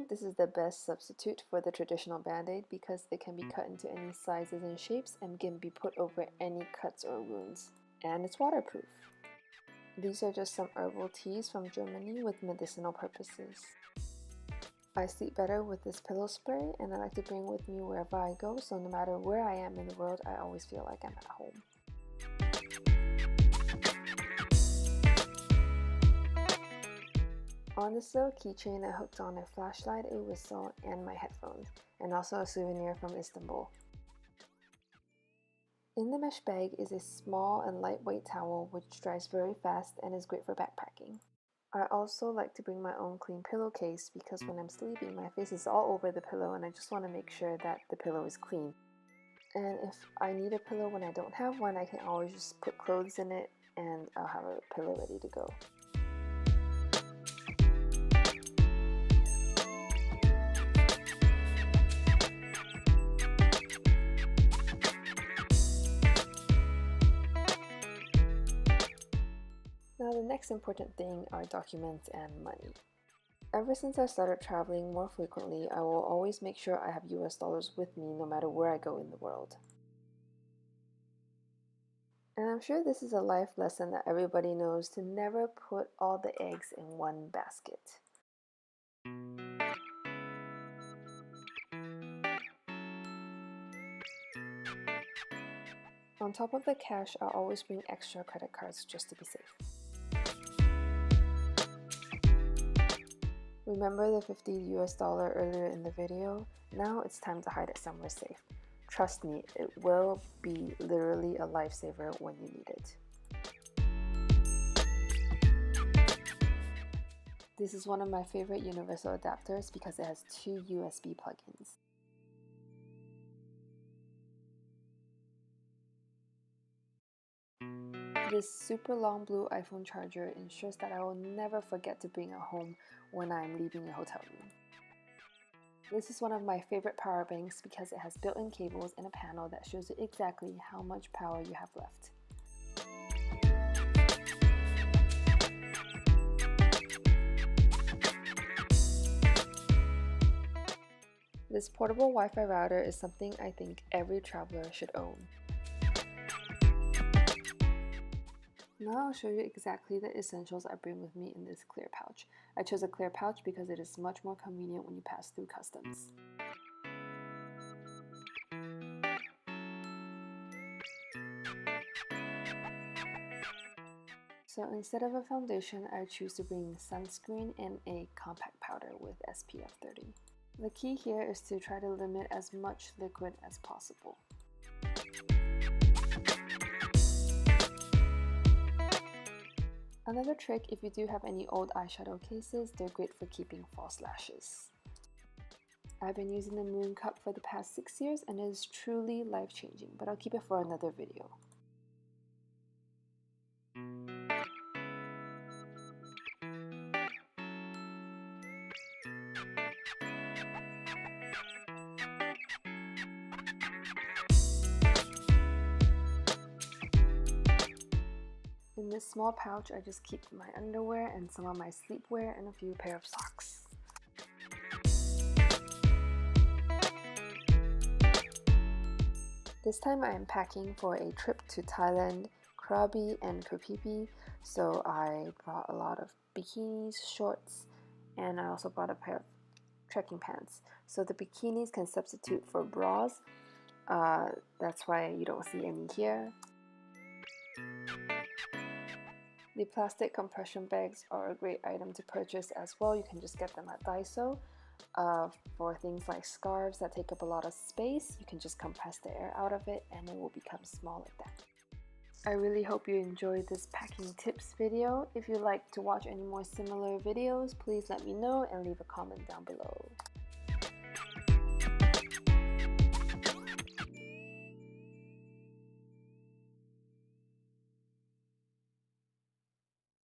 think this is the best substitute for the traditional band-aid because it can be cut into any sizes and shapes and can be put over any cuts or wounds. And it's waterproof. These are just some herbal teas from Germany with medicinal purposes. I sleep better with this pillow spray, and I like to bring with me wherever I go, so no matter where I am in the world, I always feel like I'm at home. On this little keychain, I hooked on a flashlight, a whistle, and my headphones, and also a souvenir from Istanbul. In the mesh bag is a small and lightweight towel which dries very fast and is great for backpacking. I also like to bring my own clean pillowcase because when I'm sleeping, my face is all over the pillow and I just want to make sure that the pillow is clean. And if I need a pillow when I don't have one, I can always just put clothes in it and I'll have a pillow ready to go. Now the next important thing are documents and money. Ever since I started traveling more frequently, I will always make sure I have US dollars with me no matter where I go in the world. And I'm sure this is a life lesson that everybody knows, to never put all the eggs in one basket. On top of the cash, I'll always bring extra credit cards just to be safe. Remember the $50 US earlier in the video? Now it's time to hide it somewhere safe. Trust me, it will be literally a lifesaver when you need it. This is one of my favorite universal adapters because it has 2 USB plugins. This super long blue iPhone charger ensures that I will never forget to bring it home when I am leaving a hotel room. This is one of my favorite power banks because it has built-in cables and a panel that shows you exactly how much power you have left. This portable Wi-Fi router is something I think every traveler should own. Now I'll show you exactly the essentials I bring with me in this clear pouch. I chose a clear pouch because it is much more convenient when you pass through customs. So instead of a foundation, I choose to bring sunscreen and a compact powder with SPF 30. The key here is to try to limit as much liquid as possible. Another trick, if you do have any old eyeshadow cases, they're great for keeping false lashes. I've been using the Moon Cup for the past 6 years and it is truly life-changing, but I'll keep it for another video. In this small pouch, I just keep my underwear and some of my sleepwear and a few pair of socks. This time I am packing for a trip to Thailand, Krabi and Krabi, so I brought a lot of bikinis, shorts, and I also brought a pair of trekking pants. So the bikinis can substitute for bras, that's why you don't see any here. The plastic compression bags are a great item to purchase as well. You can just get them at Daiso. For things like scarves that take up a lot of space, you can just compress the air out of it and it will become small like that. I really hope you enjoyed this packing tips video. If you'd like to watch any more similar videos, please let me know and leave a comment down below.